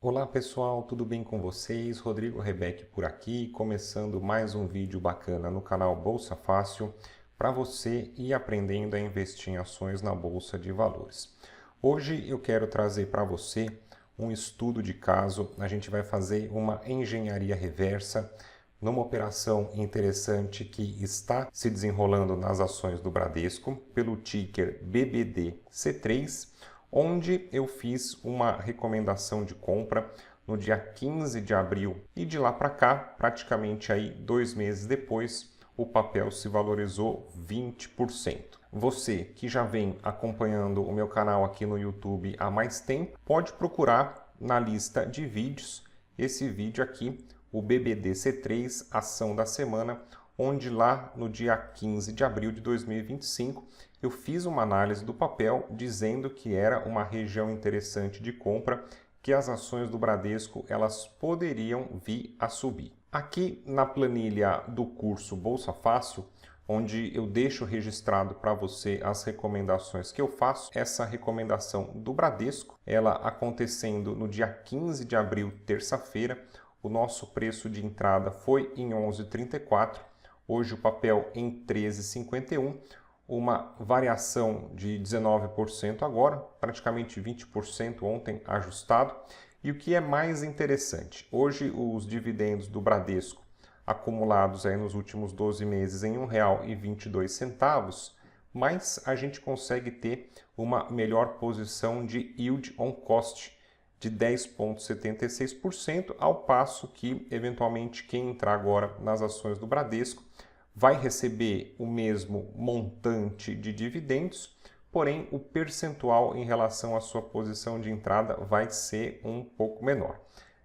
Olá pessoal, tudo bem com vocês? Rodrigo Rebeck por aqui, começando mais um vídeo bacana no canal Bolsa Fácil para você ir aprendendo a investir em ações na Bolsa de Valores. Hoje eu quero trazer para você um estudo de caso, a gente vai fazer uma engenharia reversa numa operação interessante que está se desenrolando nas ações do Bradesco pelo ticker BBDC3, onde eu fiz uma recomendação de compra no dia 15 de abril e de lá para cá, praticamente aí 2 meses depois, o papel se valorizou 20%. Você que já vem acompanhando o meu canal aqui no YouTube há mais tempo, pode procurar na lista de vídeos esse vídeo aqui, o BBDC3 Ação da Semana, onde lá no dia 15 de abril de 2025 eu fiz uma análise do papel dizendo que era uma região interessante de compra, que as ações do Bradesco elas poderiam vir a subir. Aqui na planilha do curso Bolsa Fácil, onde eu deixo registrado para você as recomendações que eu faço, essa recomendação do Bradesco, ela acontecendo no dia 15 de abril, terça-feira, o nosso preço de entrada foi em 11,34, hoje o papel em 13,51, uma variação de 19% agora, praticamente 20% ontem ajustado. E o que é mais interessante, hoje os dividendos do Bradesco acumulados aí nos últimos 12 meses em R$ 1,22, mas a gente consegue ter uma melhor posição de yield on cost de 10,76%, ao passo que, eventualmente, quem entrar agora nas ações do Bradesco vai receber o mesmo montante de dividendos, porém o percentual em relação à sua posição de entrada vai ser um pouco menor.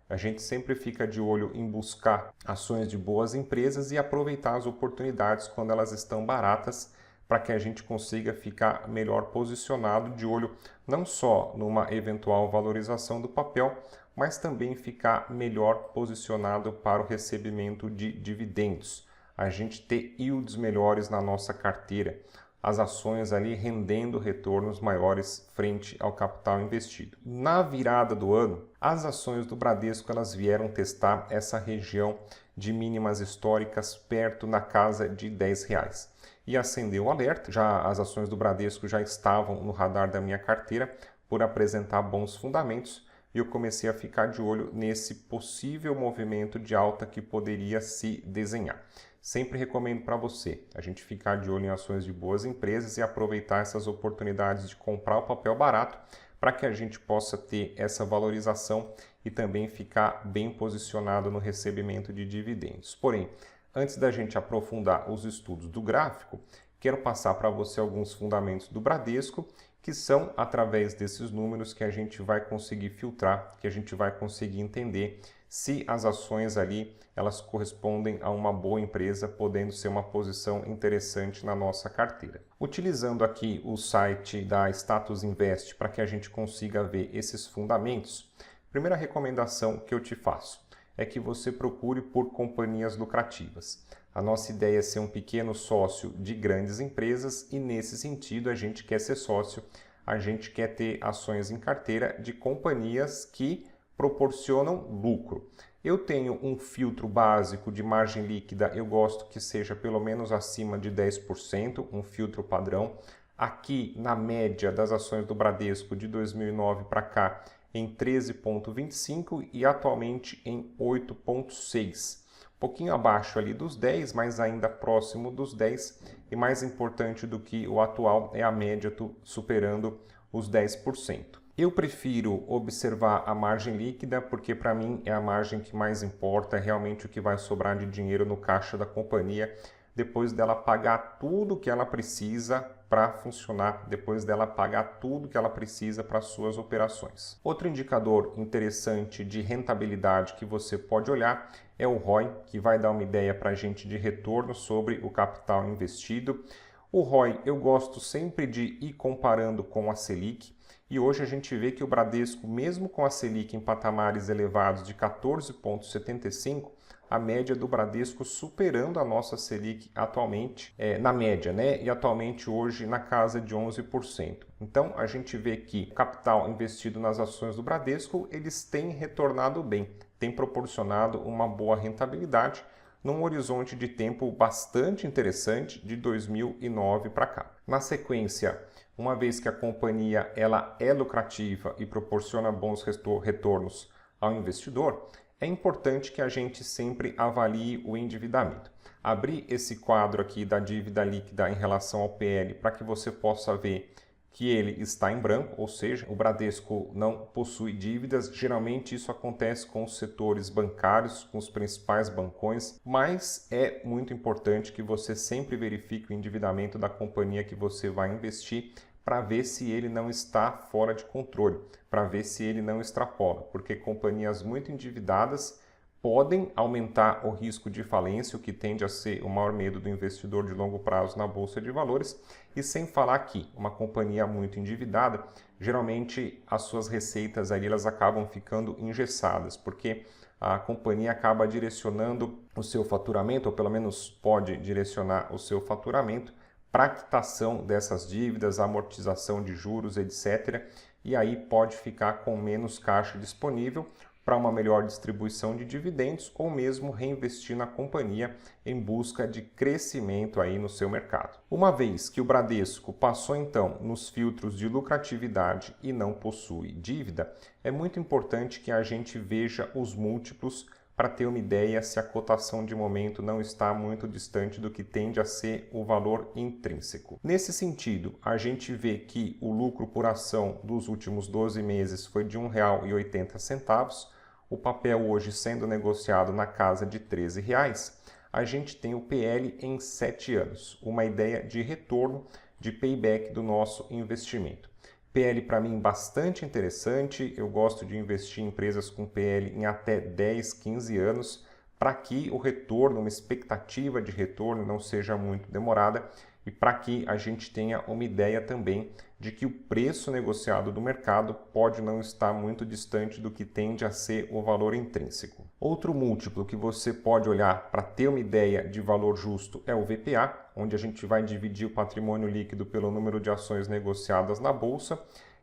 A gente sempre fica de olho em buscar ações de boas empresas e aproveitar as oportunidades quando elas estão baratas, para que a gente consiga ficar melhor posicionado, de olho não só numa eventual valorização do papel, mas também ficar melhor posicionado para o recebimento de dividendos. A gente ter yields melhores na nossa carteira, as ações ali rendendo retornos maiores frente ao capital investido. Na virada do ano, as ações do Bradesco elas vieram testar essa região de mínimas históricas perto na casa de R$ 10. E acendeu o alerta, já as ações do Bradesco já estavam no radar da minha carteira por apresentar bons fundamentos, e eu comecei a ficar de olho nesse possível movimento de alta que poderia se desenhar. Sempre recomendo para você a gente ficar de olho em ações de boas empresas e aproveitar essas oportunidades de comprar o papel barato para que a gente possa ter essa valorização e também ficar bem posicionado no recebimento de dividendos. Porém, antes da gente aprofundar os estudos do gráfico, quero passar para você alguns fundamentos do Bradesco, que são através desses números que a gente vai conseguir filtrar, que a gente vai conseguir entender se as ações ali elas correspondem a uma boa empresa, podendo ser uma posição interessante na nossa carteira. Utilizando aqui o site da Status Invest para que a gente consiga ver esses fundamentos, primeira recomendação que eu te faço é que você procure por companhias lucrativas. A nossa ideia é ser um pequeno sócio de grandes empresas e, nesse sentido, a gente quer ser sócio, a gente quer ter ações em carteira de companhias que proporcionam lucro. Eu tenho um filtro básico de margem líquida, eu gosto que seja pelo menos acima de 10%, um filtro padrão. Aqui, na média das ações do Bradesco de 2009 para cá, em 13,25 e atualmente em 8,6. Um pouquinho abaixo ali dos 10, mas ainda próximo dos 10. E mais importante do que o atual é a média superando os 10%. Eu prefiro observar a margem líquida porque para mim é a margem que mais importa, é realmente o que vai sobrar de dinheiro no caixa da companhia depois dela pagar tudo que ela precisa para funcionar, depois dela pagar tudo que ela precisa para suas operações. Outro indicador interessante de rentabilidade que você pode olhar é o ROI, que vai dar uma ideia para a gente de retorno sobre o capital investido. O ROI eu gosto sempre de ir comparando com a Selic, e hoje a gente vê que o Bradesco, mesmo com a Selic em patamares elevados de 14,75, a média do Bradesco superando a nossa Selic atualmente, na média, né? E atualmente hoje na casa de 11%. Então a gente vê que o capital investido nas ações do Bradesco, eles têm retornado bem, têm proporcionado uma boa rentabilidade num horizonte de tempo bastante interessante de 2009 para cá. Na sequência, uma vez que a companhia ela é lucrativa e proporciona bons retornos ao investidor, é importante que a gente sempre avalie o endividamento. Abrir esse quadro aqui da dívida líquida em relação ao PL para que você possa ver que ele está em branco, ou seja, o Bradesco não possui dívidas. Geralmente isso acontece com os setores bancários, com os principais bancões, mas é muito importante que você sempre verifique o endividamento da companhia que você vai investir para ver se ele não está fora de controle, para ver se ele não extrapola, porque companhias muito endividadas podem aumentar o risco de falência, o que tende a ser o maior medo do investidor de longo prazo na Bolsa de Valores. E sem falar que uma companhia muito endividada, geralmente as suas receitas aí, elas acabam ficando engessadas, porque a companhia acaba direcionando o seu faturamento, ou pelo menos pode direcionar o seu faturamento, para a quitação dessas dívidas, amortização de juros, etc. E aí pode ficar com menos caixa disponível para uma melhor distribuição de dividendos ou mesmo reinvestir na companhia em busca de crescimento aí no seu mercado. Uma vez que o Bradesco passou então nos filtros de lucratividade e não possui dívida, é muito importante que a gente veja os múltiplos para ter uma ideia se a cotação de momento não está muito distante do que tende a ser o valor intrínseco. Nesse sentido, a gente vê que o lucro por ação dos últimos 12 meses foi de R$ 1,80, o papel hoje sendo negociado na casa de R$ 13, a gente tem o PL em 7 anos, uma ideia de retorno, de payback do nosso investimento. PL para mim bastante interessante, eu gosto de investir em empresas com PL em até 10, 15 anos, para que o retorno, uma expectativa de retorno não seja muito demorada e para que a gente tenha uma ideia também de que o preço negociado do mercado pode não estar muito distante do que tende a ser o valor intrínseco. Outro múltiplo que você pode olhar para ter uma ideia de valor justo é o VPA, onde a gente vai dividir o patrimônio líquido pelo número de ações negociadas na bolsa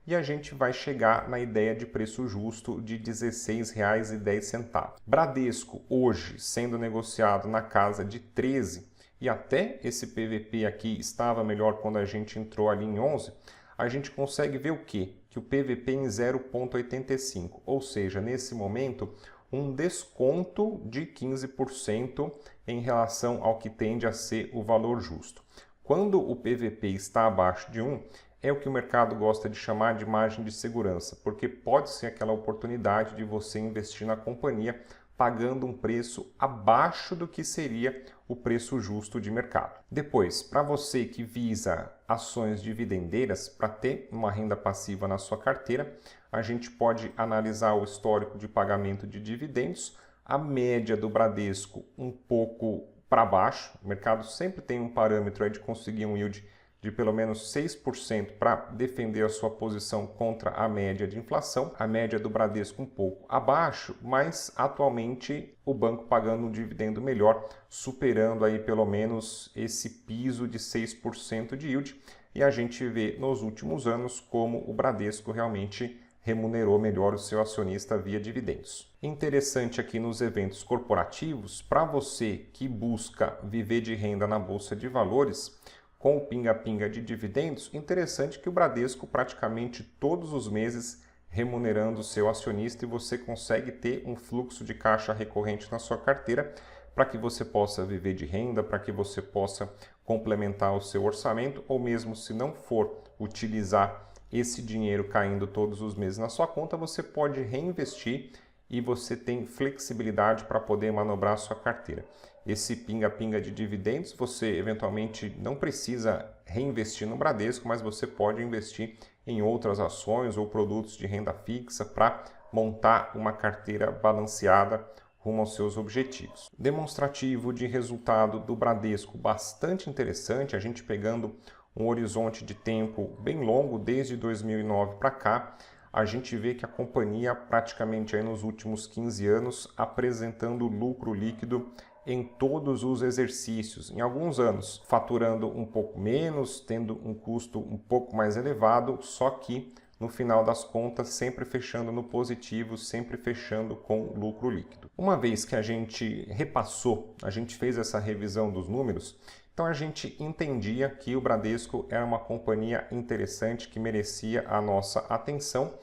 e a gente vai chegar na ideia de preço justo de R$ 16,10. Bradesco hoje sendo negociado na casa de 13, e até esse PVP aqui estava melhor quando a gente entrou ali em 11, a gente consegue ver o quê? Que o PVP em 0,85, ou seja, nesse momento, um desconto de 15% em relação ao que tende a ser o valor justo. Quando o PVP está abaixo de 1, é o que o mercado gosta de chamar de margem de segurança, porque pode ser aquela oportunidade de você investir na companhia pagando um preço abaixo do que seria o preço justo de mercado. Depois, para você que visa ações dividendeiras para ter uma renda passiva na sua carteira, a gente pode analisar o histórico de pagamento de dividendos, a média do Bradesco um pouco para baixo, o mercado sempre tem um parâmetro aí de conseguir um yield de pelo menos 6% para defender a sua posição contra a média de inflação. A média do Bradesco um pouco abaixo, mas atualmente o banco pagando um dividendo melhor, superando aí pelo menos esse piso de 6% de yield. E a gente vê nos últimos anos como o Bradesco realmente remunerou melhor o seu acionista via dividendos. Interessante aqui nos eventos corporativos, para você que busca viver de renda na Bolsa de Valores, com o pinga-pinga de dividendos, interessante que o Bradesco praticamente todos os meses remunerando o seu acionista e você consegue ter um fluxo de caixa recorrente na sua carteira para que você possa viver de renda, para que você possa complementar o seu orçamento ou mesmo se não for utilizar esse dinheiro caindo todos os meses na sua conta, você pode reinvestir e você tem flexibilidade para poder manobrar a sua carteira. Esse pinga-pinga de dividendos, você eventualmente não precisa reinvestir no Bradesco, mas você pode investir em outras ações ou produtos de renda fixa para montar uma carteira balanceada rumo aos seus objetivos. Demonstrativo de resultado do Bradesco bastante interessante, a gente pegando um horizonte de tempo bem longo, desde 2009 para cá, a gente vê que a companhia praticamente aí nos últimos 15 anos apresentando lucro líquido em todos os exercícios, em alguns anos faturando um pouco menos, tendo um custo um pouco mais elevado, só que no final das contas sempre fechando no positivo, sempre fechando com lucro líquido. Uma vez que a gente repassou, a gente fez essa revisão dos números, então a gente entendia que o Bradesco era uma companhia interessante que merecia a nossa atenção.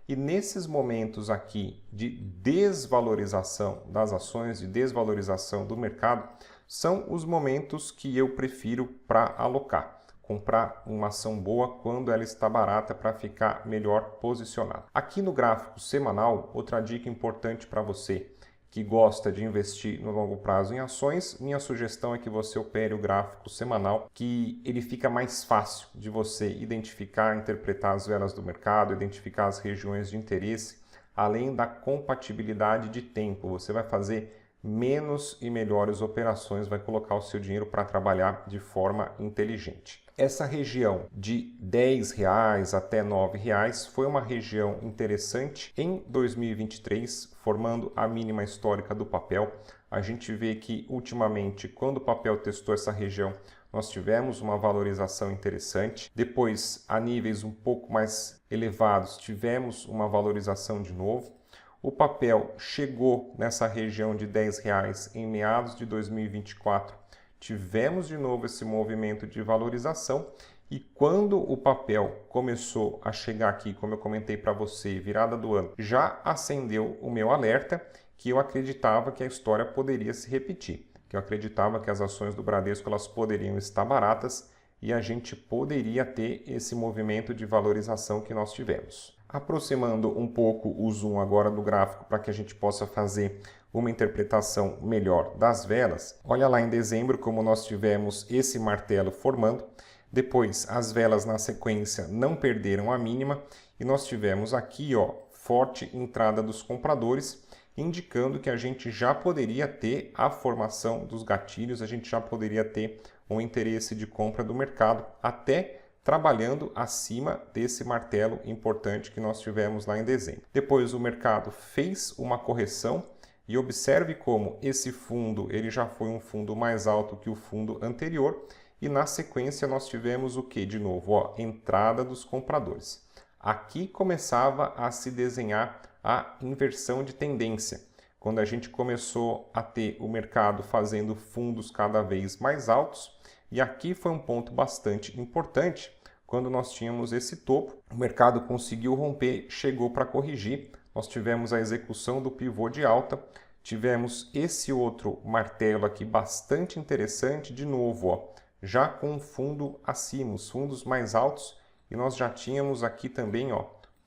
E nesses momentos aqui de desvalorização das ações, de desvalorização do mercado, são os momentos que eu prefiro para alocar. Comprar uma ação boa quando ela está barata para ficar melhor posicionado. Aqui no gráfico semanal, outra dica importante para você que gosta de investir no longo prazo em ações, minha sugestão é que você opere o gráfico semanal, que ele fica mais fácil de você identificar, interpretar as velas do mercado, identificar as regiões de interesse, além da compatibilidade de tempo. Você vai fazer menos e melhores operações, vai colocar o seu dinheiro para trabalhar de forma inteligente. Essa região de R$10 até R$9 foi uma região interessante em 2023, formando a mínima histórica do papel. A gente vê que ultimamente, quando o papel testou essa região, nós tivemos uma valorização interessante. Depois, a níveis um pouco mais elevados, tivemos uma valorização de novo. O papel chegou nessa região de R$10 em meados de 2024. Tivemos de novo esse movimento de valorização e quando o papel começou a chegar aqui, como eu comentei para você, virada do ano, já acendeu o meu alerta que eu acreditava que a história poderia se repetir, que eu acreditava que as ações do Bradesco elas poderiam estar baratas e a gente poderia ter esse movimento de valorização que nós tivemos. Aproximando um pouco o zoom agora do gráfico para que a gente possa fazer uma interpretação melhor das velas. Olha lá em dezembro como nós tivemos esse martelo formando, depois as velas na sequência não perderam a mínima e nós tivemos aqui forte entrada dos compradores, indicando que a gente já poderia ter a formação dos gatilhos, a gente já poderia ter um interesse de compra do mercado, até trabalhando acima desse martelo importante que nós tivemos lá em dezembro. Depois o mercado fez uma correção e observe como esse fundo ele já foi um fundo mais alto que o fundo anterior e na sequência nós tivemos o que? De novo, entrada dos compradores. Aqui começava a se desenhar a inversão de tendência, quando a gente começou a ter o mercado fazendo fundos cada vez mais altos. E aqui foi um ponto bastante importante, quando nós tínhamos esse topo, o mercado conseguiu romper, chegou para corrigir, nós tivemos a execução do pivô de alta, tivemos esse outro martelo aqui bastante interessante, de novo, já com um fundo acima, os fundos mais altos, e nós já tínhamos aqui também,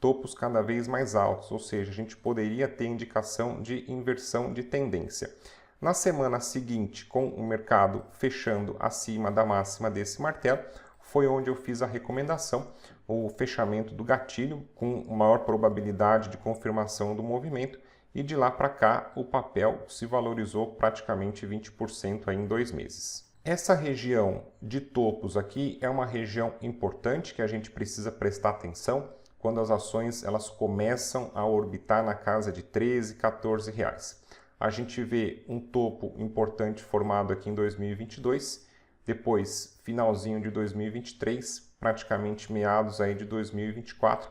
topos cada vez mais altos, ou seja, a gente poderia ter indicação de inversão de tendência. Na semana seguinte, com o mercado fechando acima da máxima desse martelo, foi onde eu fiz a recomendação, o fechamento do gatilho com maior probabilidade de confirmação do movimento e de lá para cá o papel se valorizou praticamente 20% aí em 2 meses. Essa região de topos aqui é uma região importante que a gente precisa prestar atenção quando as ações elas começam a orbitar na casa de R$13, R$14. A gente vê um topo importante formado aqui em 2022, depois finalzinho de 2023, praticamente meados aí de 2024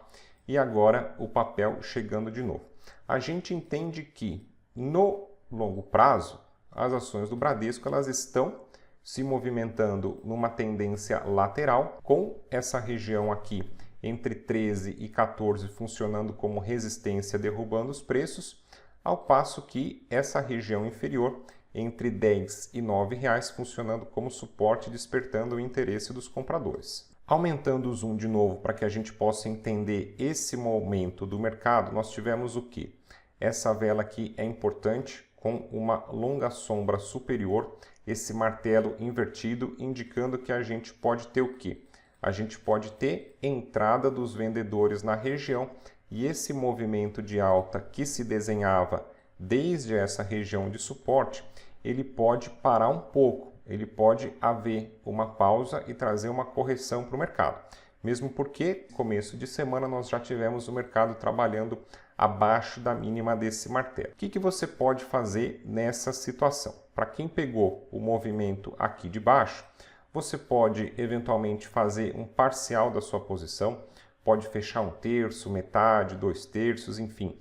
e agora o papel chegando de novo. A gente entende que no longo prazo as ações do Bradesco elas estão se movimentando numa tendência lateral, com essa região aqui entre 13 e 14 funcionando como resistência derrubando os preços, ao passo que essa região inferior entre 10 e R$9 funcionando como suporte, despertando o interesse dos compradores. Aumentando o zoom de novo para que a gente possa entender esse momento do mercado, nós tivemos o que? Essa vela aqui é importante, com uma longa sombra superior, esse martelo invertido, indicando que a gente pode ter o que? A gente pode ter entrada dos vendedores na região e esse movimento de alta que se desenhava desde essa região de suporte, ele pode parar um pouco, ele pode haver uma pausa e trazer uma correção para o mercado. Mesmo porque, começo de semana, nós já tivemos o mercado trabalhando abaixo da mínima desse martelo. O que você pode fazer nessa situação? Para quem pegou o movimento aqui de baixo, você pode eventualmente fazer um parcial da sua posição, pode fechar 1/3, metade, 2/3, enfim,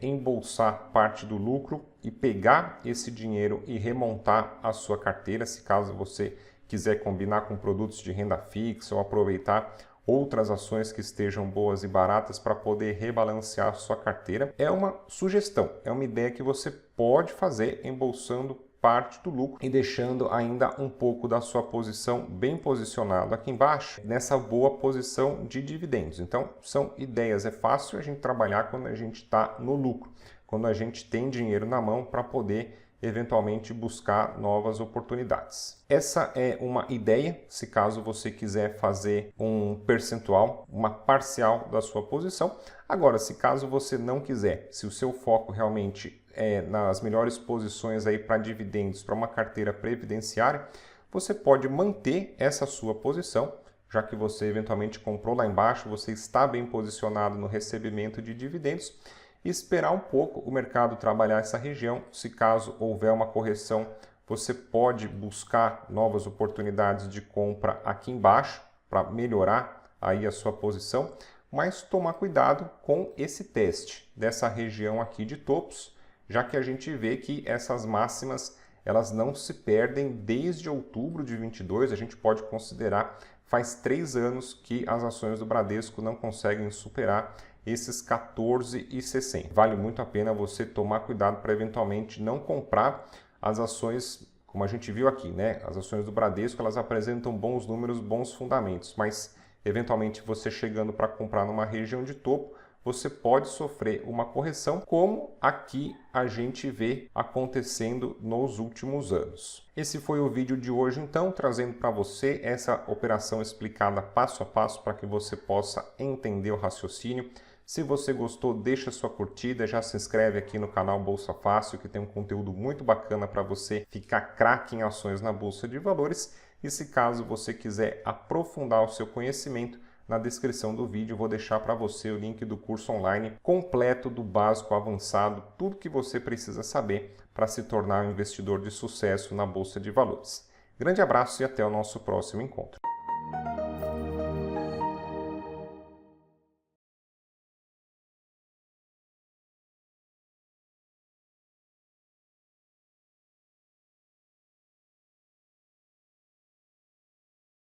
embolsar parte do lucro e pegar esse dinheiro e remontar a sua carteira, se caso você quiser combinar com produtos de renda fixa ou aproveitar outras ações que estejam boas e baratas para poder rebalancear a sua carteira. É uma sugestão, é uma ideia que você pode fazer embolsando parte do lucro e deixando ainda um pouco da sua posição bem posicionado aqui embaixo, nessa boa posição de dividendos. Então, são ideias, é fácil a gente trabalhar quando a gente está no lucro, quando a gente tem dinheiro na mão para poder eventualmente buscar novas oportunidades. Essa é uma ideia, se caso você quiser fazer um percentual, uma parcial da sua posição. Agora, se caso você não quiser, se o seu foco realmente é nas melhores posições aí para dividendos, para uma carteira previdenciária, você pode manter essa sua posição, já que você eventualmente comprou lá embaixo, você está bem posicionado no recebimento de dividendos, e esperar um pouco o mercado trabalhar essa região. Se caso houver uma correção, você pode buscar novas oportunidades de compra aqui embaixo para melhorar aí a sua posição, mas tomar cuidado com esse teste dessa região aqui de topos, já que a gente vê que essas máximas elas não se perdem desde outubro de 22, a gente pode considerar faz 3 anos que as ações do Bradesco não conseguem superar esses 14,60. Vale muito a pena você tomar cuidado para eventualmente não comprar as ações, como a gente viu aqui, né? As ações do Bradesco, elas apresentam bons números, bons fundamentos, mas eventualmente você chegando para comprar numa região de topo, você pode sofrer uma correção, como aqui a gente vê acontecendo nos últimos anos. Esse foi o vídeo de hoje, então, trazendo para você essa operação explicada passo a passo para que você possa entender o raciocínio. Se você gostou, deixa sua curtida, já se inscreve aqui no canal Bolsa Fácil, que tem um conteúdo muito bacana para você ficar craque em ações na Bolsa de Valores. E se caso você quiser aprofundar o seu conhecimento, na descrição do vídeo eu vou deixar para você o link do curso online completo do básico ao avançado, tudo que você precisa saber para se tornar um investidor de sucesso na Bolsa de Valores. Grande abraço e até o nosso próximo encontro.